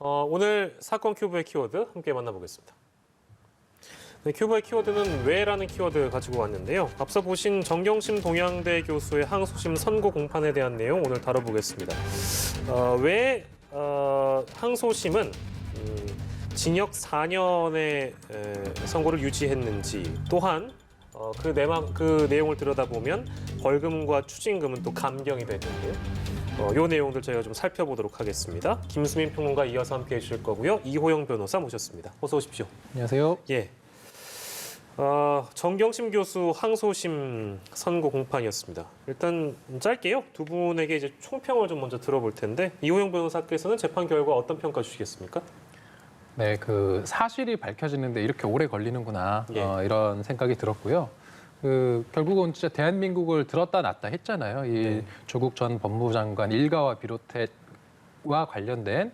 오늘 사건 큐브의 키워드 함께 만나보겠습니다. 네, 큐브의 키워드는 왜라는 키워드 가지고 왔는데요. 앞서 보신 정경심 동양대 교수의 항소심 선고 공판에 대한 내용 오늘 다뤄보겠습니다. 왜 항소심은 징역 4년의 선고를 유지했는지, 또한 그 내용을 들여다보면 벌금과 추징금은 또 감경이 됐는데요. 이 내용들 저희가 좀 살펴보도록 하겠습니다. 김수민 평론가 이어서 함께해 주실 거고요. 이호영 변호사 모셨습니다. 어서 오십시오. 안녕하세요. 예. 정경심 교수 항소심 선고 공판이었습니다. 일단 짧게요. 두 분에게 이제 총평을 좀 먼저 들어볼 텐데, 이호영 변호사께서는 재판 결과 어떤 평가 주시겠습니까? 네, 그 사실이 밝혀지는데 이렇게 오래 걸리는구나 예. 이런 생각이 들었고요. 결국은 진짜 대한민국을 들었다 놨다 했잖아요. 이 조국 전 법무장관 일가와 비롯해와 관련된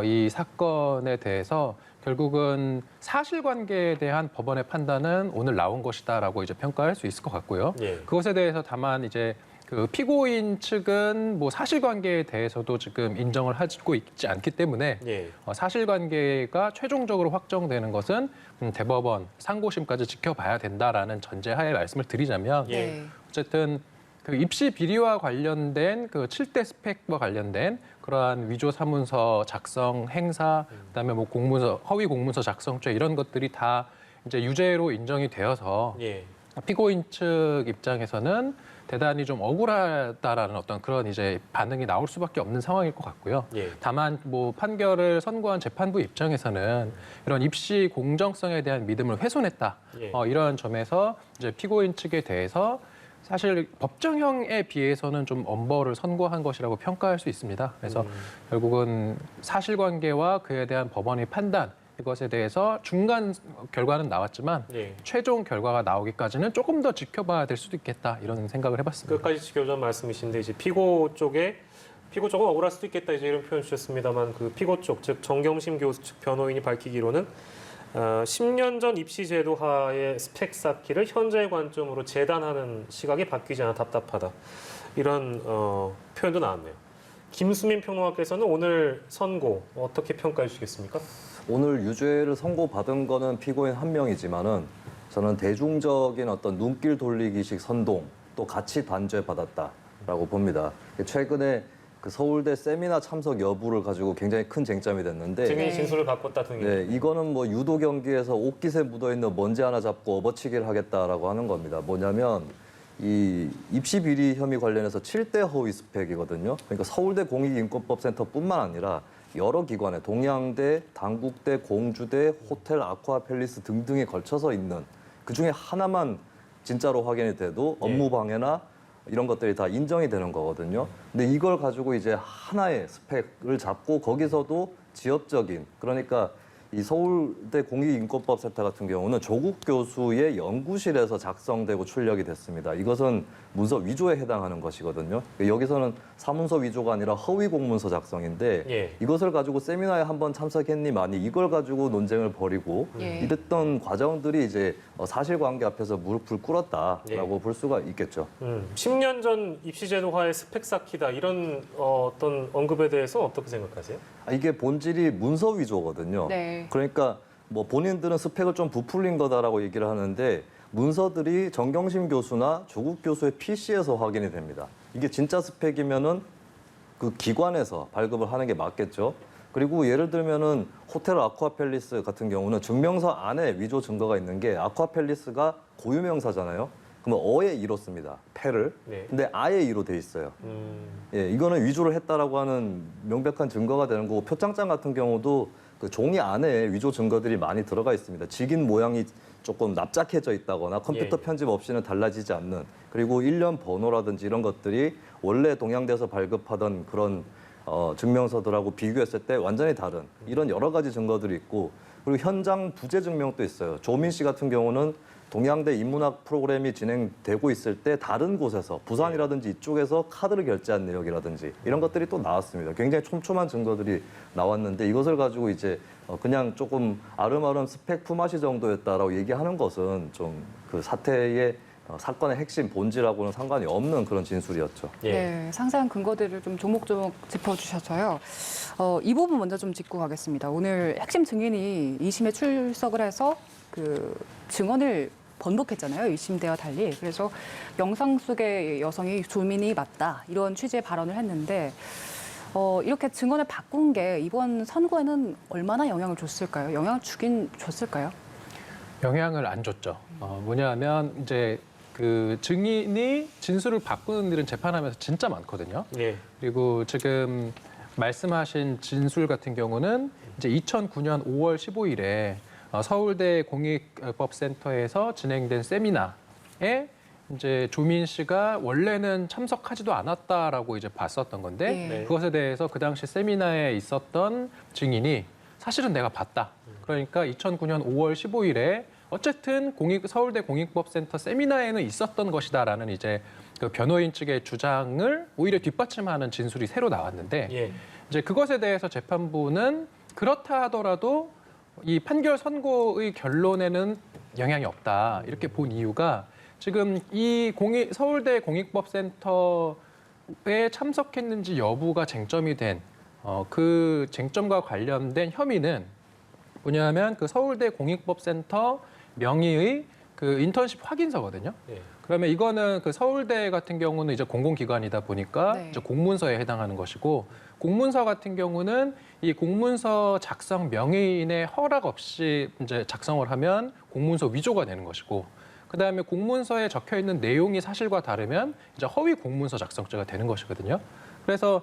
이 사건에 대해서 결국은 사실관계에 대한 법원의 판단은 오늘 나온 것이다라고 이제 평가할 수 있을 것 같고요. 예. 그것에 대해서 다만 이제 그 피고인 측은 뭐 사실관계에 대해서도 지금 인정을 하고 있지 않기 때문에 예. 사실관계가 최종적으로 확정되는 것은 대법원 상고심까지 지켜봐야 된다라는 전제하에 말씀을 드리자면 예. 어쨌든 그 입시 비리와 관련된 그 7대 스펙과 관련된 그러한 위조 사문서 작성 행사, 그다음에 뭐 공문서 허위 공문서 작성죄 이런 것들이 다 이제 유죄로 인정이 되어서 예. 피고인 측 입장에서는 대단히 좀 억울하다라는 어떤 그런 이제 반응이 나올 수밖에 없는 상황일 것 같고요. 예. 다만 뭐 판결을 선고한 재판부 입장에서는 이런 입시 공정성에 대한 믿음을 훼손했다. 예. 이런 점에서 이제 피고인 측에 대해서 사실 법정형에 비해서는 좀 엄벌을 선고한 것이라고 평가할 수 있습니다. 그래서 결국은 사실관계와 그에 대한 법원의 판단 이것에 대해서 중간 결과는 나왔지만 예. 최종 결과가 나오기까지는 조금 더 지켜봐야 될 수도 있겠다 이런 생각을 해봤습니다. 끝까지 지켜보자는 말씀이신데, 이제 피고 쪽은 억울할 수도 있겠다 이제 이런 표현 주셨습니다만, 그 피고 쪽, 즉 정경심 교수 측 변호인이 밝히기로는 10년 전 입시제도 하의 스펙 쌓기를 현재의 관점으로 재단하는 시각이 바뀌지 않아 답답하다, 이런 표현도 나왔네요. 김수민 평론가께서는 오늘 선고 어떻게 평가해 주시겠습니까? 오늘 유죄를 선고받은 거는 피고인 한 명이지만은 저는 대중적인 어떤 눈길 돌리기식 선동 또 같이 단죄받았다라고 봅니다. 최근에 그 서울대 세미나 참석 여부를 가지고 굉장히 큰 쟁점이 됐는데, 증인 진술을 바꿨다 등이. 네, 이거는 뭐 유도 경기에서 옷깃에 묻어 있는 먼지 하나 잡고 업어치기를 하겠다라고 하는 겁니다. 뭐냐면 이 입시 비리 혐의 관련해서 7대 허위 스펙이거든요. 그러니까 서울대 공익인권법센터뿐만 아니라 여러 기관에 동양대, 단국대, 공주대, 호텔, 아쿠아팰리스 등등에 걸쳐서 있는 그 중에 하나만 진짜로 확인이 돼도 업무 방해나 이런 것들이 다 인정이 되는 거거든요. 근데 이걸 가지고 이제 하나의 스펙을 잡고 거기서도 지역적인, 그러니까 이 서울대 공익인권법센터 같은 경우는 조국 교수의 연구실에서 작성되고 출력이 됐습니다. 이것은 문서 위조에 해당하는 것이거든요. 여기서는 사문서 위조가 아니라 허위 공문서 작성인데, 예. 이것을 가지고 세미나에 한번 참석했니 많이 이걸 가지고 논쟁을 벌이고 이랬던 과정들이 이제 사실관계 앞에서 무릎을 꿇었다라고 볼 수가 있겠죠. 10년 전 입시제도화의 스펙 쌓기다, 이런 어떤 언급에 대해서 어떻게 생각하세요? 이게 본질이 문서 위조거든요. 네. 그러니까 뭐 본인들은 스펙을 좀 부풀린 거다라고 얘기를 하는데, 문서들이 정경심 교수나 조국 교수의 PC에서 확인이 됩니다. 이게 진짜 스펙이면은 그 기관에서 발급을 하는 게 맞겠죠. 그리고 예를 들면은 호텔 아쿠아팰리스 같은 경우는 증명서 안에 위조 증거가 있는 게, 아쿠아팰리스가 고유명사잖아요. 그러면 어의 이로 씁니다. 패를. 네. 근데 아의 이로 돼 있어요. 예, 이거는 위조를 했다라고 하는 명백한 증거가 되는 거고, 표창장 같은 경우도 그 종이 안에 위조 증거들이 많이 들어가 있습니다. 직인 모양이 조금 납작해져 있다거나 컴퓨터 편집 없이는 달라지지 않는, 그리고 1년 번호라든지 이런 것들이 원래 동양대에서 발급하던 그런 증명서들하고 비교했을 때 완전히 다른 이런 여러 가지 증거들이 있고, 그리고 현장 부재 증명도 있어요. 조민 씨 같은 경우는 동양대 인문학 프로그램이 진행되고 있을 때 다른 곳에서, 부산이라든지 이쪽에서 카드를 결제한 내역이라든지 이런 것들이 또 나왔습니다. 굉장히 촘촘한 증거들이 나왔는데, 이것을 가지고 이제 그냥 조금 아름아름 스펙 품앗이 정도였다라고 얘기하는 것은 좀 그 사태의 사건의 핵심 본질하고는 상관이 없는 그런 진술이었죠. 예. 네, 상세한 근거들을 좀 조목조목 짚어주셔서요. 이 부분 먼저 좀 짚고 가겠습니다. 오늘 핵심 증인이 2심에 출석을 해서 그 증언을 번복했잖아요. 1심 때와 달리. 그래서 영상 속의 여성이 조민이 맞다. 이런 취지의 발언을 했는데 이렇게 증언을 바꾼 게 이번 선고에는 얼마나 영향을 줬을까요? 영향을 주긴 줬을까요? 영향을 안 줬죠. 뭐냐면 이제 그 증인이 진술을 바꾸는 일은 재판하면서 진짜 많거든요. 예. 그리고 지금 말씀하신 진술 같은 경우는 이제 2009년 5월 15일에 서울대 공익법센터에서 진행된 세미나에 이제 조민 씨가 원래는 참석하지도 않았다라고 이제 봤었던 건데 네. 그것에 대해서 그 당시 세미나에 있었던 증인이 사실은 내가 봤다. 그러니까 2009년 5월 15일에 어쨌든 서울대 공익법센터 세미나에는 있었던 것이다라는 이제 그 변호인 측의 주장을 오히려 뒷받침하는 진술이 새로 나왔는데 예. 이제 그것에 대해서 재판부는 그렇다 하더라도 이 판결 선고의 결론에는 영향이 없다 이렇게 본 이유가 지금 이 서울대 공익법센터에 참석했는지 여부가 쟁점이 된 그 쟁점과 관련된 혐의는 뭐냐면 그 서울대 공익법센터 명의의 그 인턴십 확인서거든요. 예. 그러면 이거는 그 서울대 같은 경우는 이제 공공기관이다 보니까 네. 이제 공문서에 해당하는 것이고 공문서 같은 경우는 이 공문서 작성 명의인의 허락 없이 이제 작성을 하면 공문서 위조가 되는 것이고 그다음에 공문서에 적혀 있는 내용이 사실과 다르면 이제 허위 공문서 작성죄가 되는 것이거든요. 그래서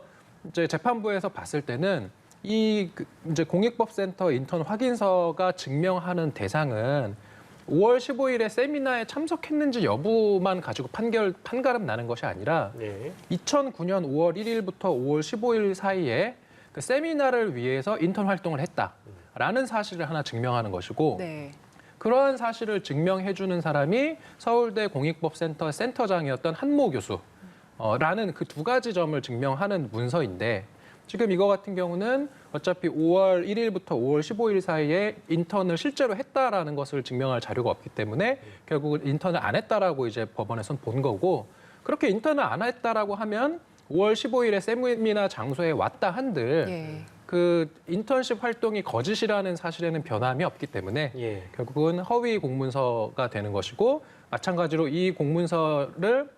이제 재판부에서 봤을 때는 이제 공익법센터 인턴 확인서가 증명하는 대상은 5월 15일에 세미나에 참석했는지 여부만 가지고 판가름 나는 것이 아니라 예. 2009년 5월 1일부터 5월 15일 사이에 그 세미나를 위해서 인턴 활동을 했다라는 사실을 하나 증명하는 것이고 네. 그러한 사실을 증명해주는 사람이 서울대 공익법센터 센터장이었던 한모 교수라는 그 두 가지 점을 증명하는 문서인데 지금 이거 같은 경우는 어차피 5월 1일부터 5월 15일 사이에 인턴을 실제로 했다라는 것을 증명할 자료가 없기 때문에 결국은 인턴을 안 했다라고 이제 법원에서는 본 거고 그렇게 인턴을 안 했다라고 하면 5월 15일에 세미나 장소에 왔다 한들 예. 그 인턴십 활동이 거짓이라는 사실에는 변함이 없기 때문에 예. 결국은 허위 공문서가 되는 것이고 마찬가지로 이 공문서를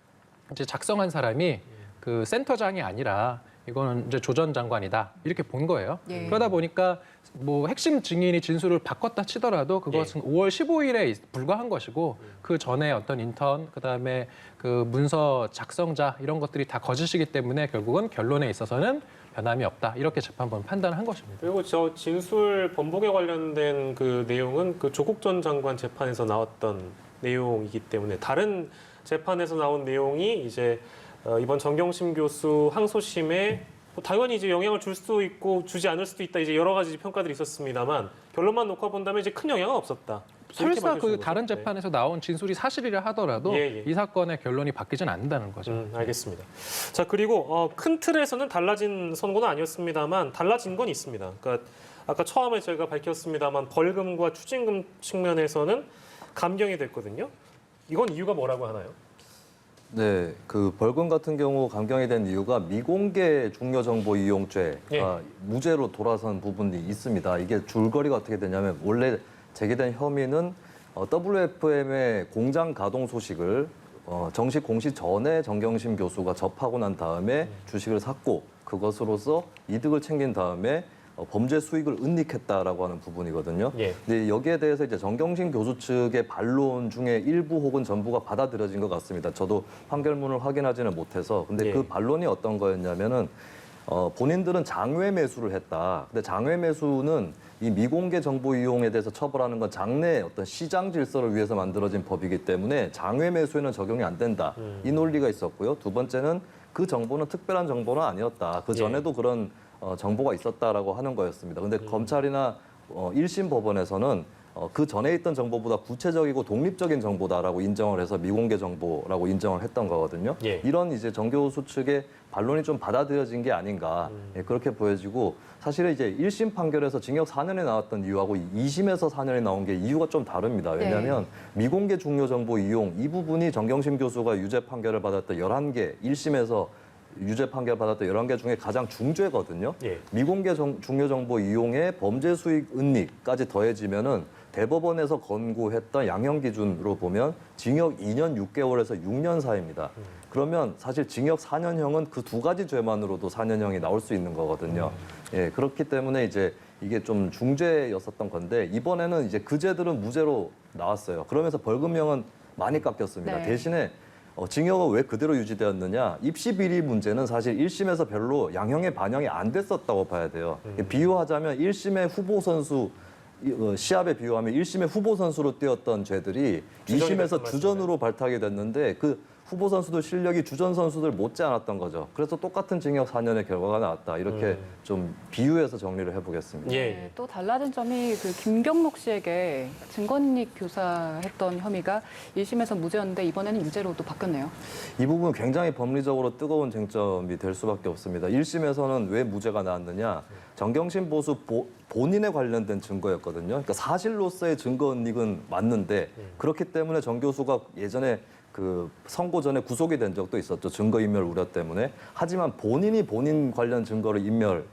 이제 작성한 사람이 그 센터장이 아니라 이거는 이제 조 전 장관이다 이렇게 본 거예요. 예. 그러다 보니까 뭐 핵심 증인이 진술을 바꿨다 치더라도 그것은 5월 15일에 불과한 것이고 그 전에 어떤 인턴 그다음에 그 문서 작성자 이런 것들이 다 거짓이기 때문에 결국은 결론에 있어서는 변함이 없다 이렇게 재판부는 판단을 한 것입니다. 그리고 저 진술 번복에 관련된 그 내용은 그 조국 전 장관 재판에서 나왔던 내용이기 때문에 다른 재판에서 나온 내용이 이제 이번 정경심 교수 항소심에 뭐 당연히 이제 영향을 줄 수도 있고 주지 않을 수도 있다 이제 여러 가지 평가들이 있었습니다만 결론만 놓고 본다면 이제 큰 영향은 없었다. 이렇게 설사 그 밝혀주는 다른 거죠. 재판에서 나온 진술이 사실이라 하더라도 예, 예. 이 사건의 결론이 바뀌진 않는다는 거죠. 알겠습니다. 자 그리고 큰 틀에서는 달라진 선고는 아니었습니다만 달라진 건 있습니다. 그러니까 아까 처음에 저희가 밝혔습니다만 벌금과 추징금 측면에서는 감경이 됐거든요. 이건 이유가 뭐라고 하나요? 네, 그 벌금 같은 경우 감경이 된 이유가 미공개 중요정보 이용죄가 예. 무죄로 돌아선 부분이 있습니다. 이게 줄거리가 어떻게 되냐면 원래 제기된 혐의는 WFM의 공장 가동 소식을 정식 공시 전에 정경심 교수가 접하고 난 다음에 주식을 샀고 그것으로서 이득을 챙긴 다음에 범죄 수익을 은닉했다라고 하는 부분이거든요. 예. 근데 여기에 대해서 이제 정경심 교수 측의 반론 중에 일부 혹은 전부가 받아들여진 것 같습니다. 저도 판결문을 확인하지는 못해서. 근데 예. 그 반론이 어떤 거였냐면은 본인들은 장외 매수를 했다. 근데 장외 매수는 이 미공개 정보 이용에 대해서 처벌하는 건 장내 어떤 시장 질서를 위해서 만들어진 법이기 때문에 장외 매수에는 적용이 안 된다. 이 논리가 있었고요. 두 번째는 그 정보는 특별한 정보는 아니었다. 그 전에도 그런 정보가 있었다라고 하는 거였습니다. 근데 검찰이나 1심 법원에서는 그 전에 있던 정보보다 구체적이고 독립적인 정보다라고 인정을 해서 미공개 정보라고 인정을 했던 거거든요. 예. 이런 이제 정 교수 측의 반론이 좀 받아들여진 게 아닌가 그렇게 보여지고 사실은 이제 1심 판결에서 징역 4년에 나왔던 이유하고 2심에서 4년에 나온 게 이유가 좀 다릅니다. 왜냐하면 미공개 중요 정보 이용 이 부분이 정경심 교수가 유죄 판결을 받았던 11개 1심에서 유죄 판결 받았던 11개 중에 가장 중죄거든요. 예. 미공개 중요 정보 이용에 범죄 수익 은닉까지 더해지면은 대법원에서 권고했던 양형 기준으로 보면 징역 2년 6개월에서 6년 사입니다. 그러면 사실 징역 4년형은 그 두 가지 죄만으로도 4년형이 나올 수 있는 거거든요. 예, 그렇기 때문에 이제 이게 좀 중죄였었던 건데 이번에는 이제 그 죄들은 무죄로 나왔어요. 그러면서 벌금형은 많이 깎였습니다. 네. 대신에 징역은 왜 그대로 유지되었느냐? 입시 비리 문제는 사실 1심에서 별로 양형에 반영이 안 됐었다고 봐야 돼요. 비유하자면 1심의 후보 선수 시합에 비유하면 1심의 후보 선수로 뛰었던 죄들이 주전이 2심에서 됐던 주전으로 발탁이 됐는데 그 후보 선수들 실력이 주전 선수들 못지 않았던 거죠. 그래서 똑같은 징역 4년의 결과가 나왔다. 이렇게 좀 비유해서 정리를 해보겠습니다. 예. 네, 또 달라진 점이 그 김경록 씨에게 증거인닉 교사했던 혐의가 1심에서 무죄였는데 이번에는 유죄로 또 바뀌었네요. 이 부분 굉장히 법리적으로 뜨거운 쟁점이 될 수밖에 없습니다. 1심에서는 왜 무죄가 나왔느냐? 정경심 보수 본인에 관련된 증거였거든요. 그러니까 사실로서의 증거은닉은 맞는데 그렇기 때문에 정 교수가 예전에 그 선고 전에 구속이 된 적도 있었죠. 증거인멸 우려 때문에. 하지만 본인이 본인 관련 증거를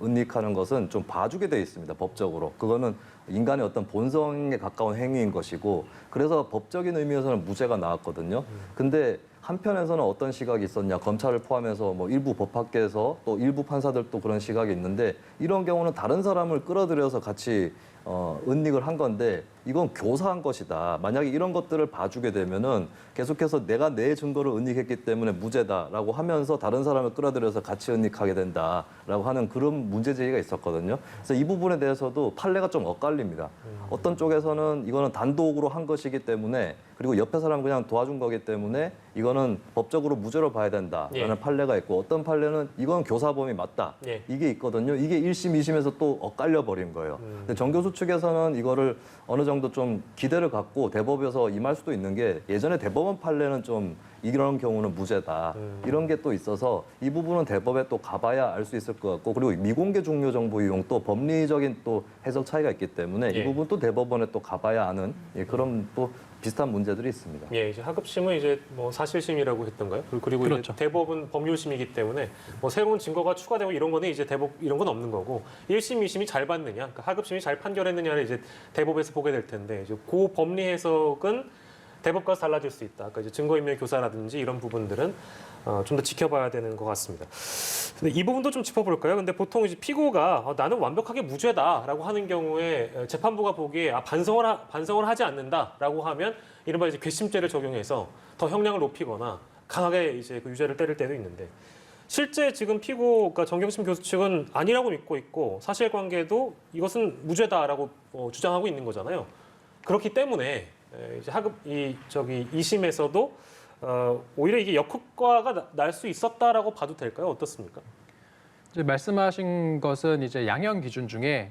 은닉하는 것은 좀 봐주게 돼 있습니다. 법적으로. 그거는 인간의 어떤 본성에 가까운 행위인 것이고 그래서 법적인 의미에서는 무죄가 나왔거든요. 근데 한편에서는 어떤 시각이 있었냐. 검찰을 포함해서 뭐 일부 법학계에서 또 일부 판사들도 그런 시각이 있는데 이런 경우는 다른 사람을 끌어들여서 같이 은닉을 한 건데 이건 교사한 것이다. 만약에 이런 것들을 봐주게 되면은 계속해서 내가 내 증거를 은닉했기 때문에 무죄다라고 하면서 다른 사람을 끌어들여서 같이 은닉하게 된다라고 하는 그런 문제 제기가 있었거든요. 그래서 이 부분에 대해서도 판례가 좀 엇갈립니다. 어떤 쪽에서는 이거는 단독으로 한 것이기 때문에 그리고 옆에 사람 그냥 도와준 거기 때문에 이거는 법적으로 무죄로 봐야 된다라는 예. 판례가 있고 어떤 판례는 이건 교사범이 맞다. 예. 이게 있거든요. 이게 1심, 2심에서 또 엇갈려 버린 거예요. 근데 정 교수 측에서는 이거를 어느 정도 좀 기대를 갖고 대법에서 임할 수도 있는 게 예전에 대법원 판례는 좀 이런 경우는 무죄다. 이런 게 또 있어서 이 부분은 대법에 또 가봐야 알 수 있을 것 같고 그리고 미공개 중요 정보 이용 또 법리적인 또 해석 차이가 있기 때문에 예. 이 부분 또 대법원에 또 가봐야 아는 그런 또 비슷한 문제들이 있습니다. 예, 이제 하급심은 이제 뭐 사실심이라고 했던가요? 그리고 그렇죠. 이제 대법은 법률심이기 때문에 뭐 새로운 증거가 추가되고 이런 거는 이제 대법 이런 건 없는 거고 1심, 2심이 잘 봤느냐, 그러니까 하급심이 잘 판결했느냐를 이제 대법에서 보게 될 텐데 이제 그 법리 해석은 대법과 달라질 수 있다. 그러니까 이제 증거인멸 교사라든지 이런 부분들은 좀 더 지켜봐야 되는 것 같습니다. 근데 이 부분도 좀 짚어볼까요? 근데 보통 이제 피고가 나는 완벽하게 무죄다라고 하는 경우에 재판부가 보기에 반성을 하지 않는다라고 하면 이른바 이제 괘씸죄를 적용해서 더 형량을 높이거나 강하게 이제 그 유죄를 때릴 때도 있는데 실제 지금 피고, 그러니까 정경심 교수 측은 아니라고 믿고 있고 사실관계도 이것은 무죄다라고 주장하고 있는 거잖아요. 그렇기 때문에 이제 저기 2심에서도 오히려 이게 역효과가 날 수 있었다라고 봐도 될까요? 어떻습니까? 이제 말씀하신 것은 이제 양형 기준 중에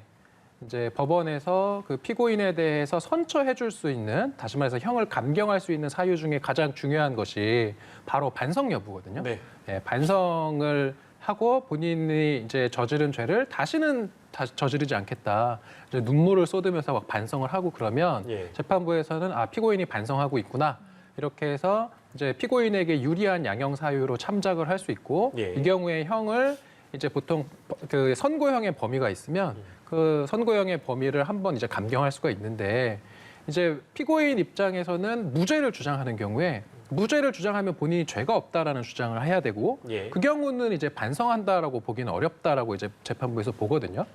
이제 법원에서 그 피고인에 대해서 선처해 줄 수 있는, 다시 말해서 형을 감경할 수 있는 사유 중에 가장 중요한 것이 바로 반성 여부거든요. 네. 예, 반성을 하고 본인이 이제 저지른 죄를 다시는 저지르지 않겠다. 이제 눈물을 쏟으면서 막 반성을 하고 그러면 예. 재판부에서는 피고인이 반성하고 있구나. 이렇게 해서 이제 피고인에게 유리한 양형 사유로 참작을 할 수 있고 예. 이 경우에 형을 이제 보통 그 선고형의 범위가 있으면 그 선고형의 범위를 한번 이제 감경할 수가 있는데 이제 피고인 입장에서는 무죄를 주장하는 경우에 무죄를 주장하면 본인이 죄가 없다라는 주장을 해야 되고 예. 그 경우는 이제 반성한다라고 보기는 어렵다라고 이제 재판부에서 보거든요.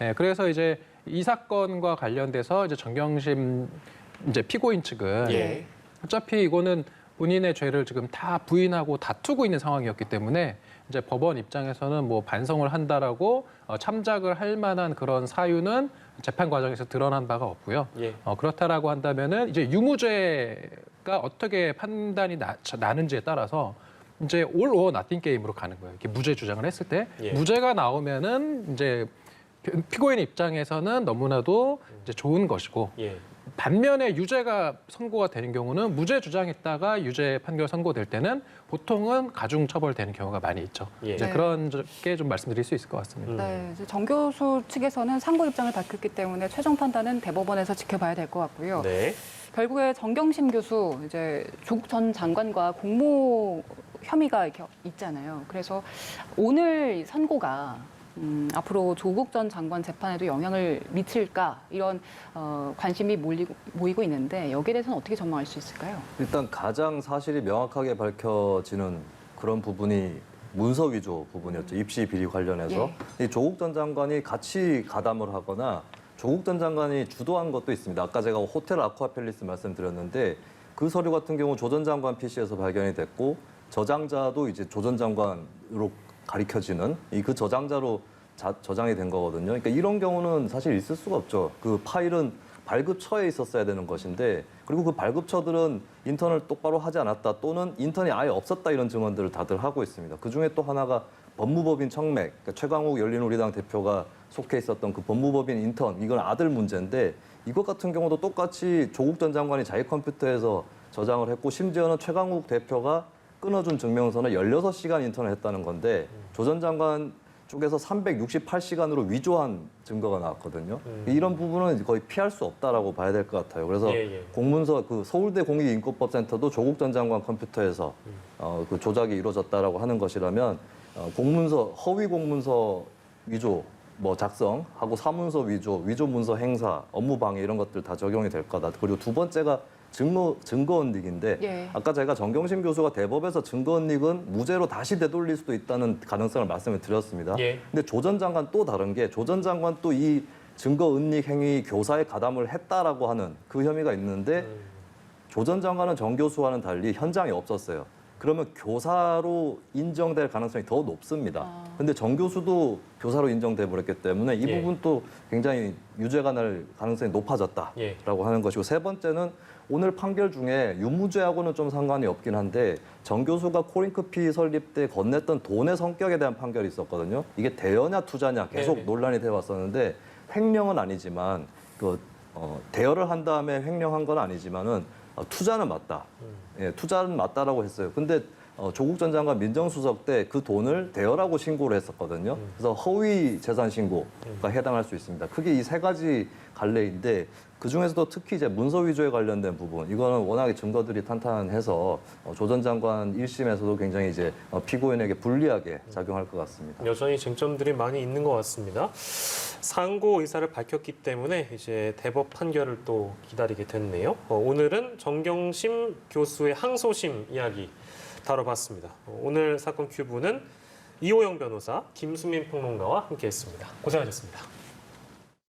예, 그래서 이제 이 사건과 관련돼서 이제 정경심 이제 피고인 측은 예. 어차피 이거는 본인의 죄를 지금 다 부인하고 다투고 있는 상황이었기 때문에 이제 법원 입장에서는 뭐 반성을 한다라고 참작을 할 만한 그런 사유는 재판 과정에서 드러난 바가 없고요. 예. 그렇다라고 한다면은 이제 유무죄가 어떻게 판단이 나는지에 따라서 이제 올 오어 나띵 게임으로 가는 거예요. 이렇게 무죄 주장을 했을 때 예. 무죄가 나오면은 이제 피고인 입장에서는 너무나도 이제 좋은 것이고 예. 반면에 유죄가 선고가 되는 경우는 무죄 주장했다가 유죄 판결 선고될 때는 보통은 가중 처벌되는 경우가 많이 있죠. 예. 이제 네. 그런 게 좀 말씀드릴 수 있을 것 같습니다. 네, 이제 정 교수 측에서는 상고 입장을 밝혔기 때문에 최종 판단은 대법원에서 지켜봐야 될 것 같고요. 네. 결국에 정경심 교수 이제 조국 전 장관과 공모 혐의가 이렇게 있잖아요. 그래서 오늘 선고가 앞으로 조국 전 장관 재판에도 영향을 미칠까 이런 관심이 모이고 있는데 여기에 대해서는 어떻게 전망할 수 있을까요? 일단 가장 사실이 명확하게 밝혀지는 그런 부분이 문서 위조 부분이었죠. 입시 비리 관련해서. 이 조국 전 장관이 같이 가담을 하거나 조국 전 장관이 주도한 것도 있습니다. 아까 제가 호텔 아쿠아팰리스 말씀드렸는데 그 서류 같은 경우 조 전 장관 PC에서 발견이 됐고 저장자도 이제 조 전 장관으로 가리켜지는 그 저장자로 저장이 된 거거든요. 그러니까 이런 경우는 사실 있을 수가 없죠. 그 파일은 발급처에 있었어야 되는 것인데 그리고 그 발급처들은 인턴을 똑바로 하지 않았다 또는 인턴이 아예 없었다 이런 증언들을 다들 하고 있습니다. 그중에 또 하나가 법무법인 청맥, 그러니까 최강욱 열린우리당 대표가 속해 있었던 그 법무법인 인턴, 이건 아들 문제인데 이것 같은 경우도 똑같이 조국 전 장관이 자기 컴퓨터에서 저장을 했고 심지어는 최강욱 대표가 끊어준 증명서는 16시간 인턴을 했다는 건데 조 전 장관 쪽에서 368시간으로 위조한 증거가 나왔거든요. 이런 부분은 거의 피할 수 없다라고 봐야 될 것 같아요. 그래서 공문서 그 서울대 공익인권법센터도 조국 전 장관 컴퓨터에서 그 조작이 이루어졌다라고 하는 것이라면 공문서 허위 공문서 위조 뭐 작성하고 사문서 위조 문서 행사, 업무 방해 이런 것들 다 적용이 될 거다. 그리고 두 번째가 증거 은닉인데 예. 아까 제가 정경심 교수가 대법에서 증거 은닉은 무죄로 다시 되돌릴 수도 있다는 가능성을 말씀을 드렸습니다. 예. 근데 조 전 장관 또 다른 게 조 전 장관 또 이 증거 은닉 행위 교사에 가담을 했다라고 하는 그 혐의가 있는데 조 전 장관은 정 교수와는 달리 현장에 없었어요. 그러면 교사로 인정될 가능성이 더 높습니다. 근데 정 교수도 교사로 인정돼 버렸기 때문에 이 예. 부분도 굉장히 유죄가 날 가능성이 높아졌다라고 예. 하는 것이고 세 번째는 오늘 판결 중에 유무죄하고는 좀 상관이 없긴 한데 정 교수가 코링크피 설립 때 건넸던 돈의 성격에 대한 판결이 있었거든요. 이게 대여냐 투자냐 계속 네네. 논란이 돼 왔었는데 횡령은 아니지만 대여를 한 다음에 횡령한 건 아니지만은 투자는 맞다. 예, 투자는 맞다라고 했어요. 근데 조국 전 장관 민정수석 때 그 돈을 대여라고 신고를 했었거든요. 그래서 허위 재산 신고가 해당할 수 있습니다. 크게 이 세 가지 갈래인데 그 중에서도 특히 이제 문서 위조에 관련된 부분 이거는 워낙에 증거들이 탄탄해서 조 전 장관 1심에서도 굉장히 이제 피고인에게 불리하게 작용할 것 같습니다. 여전히 쟁점들이 많이 있는 것 같습니다. 상고 의사를 밝혔기 때문에 이제 대법 판결을 또 기다리게 됐네요. 오늘은 정경심 교수의 항소심 이야기 다뤄봤습니다. 오늘 사건 큐브는 이호영 변호사, 김수민 평론가와 함께했습니다. 고생하셨습니다.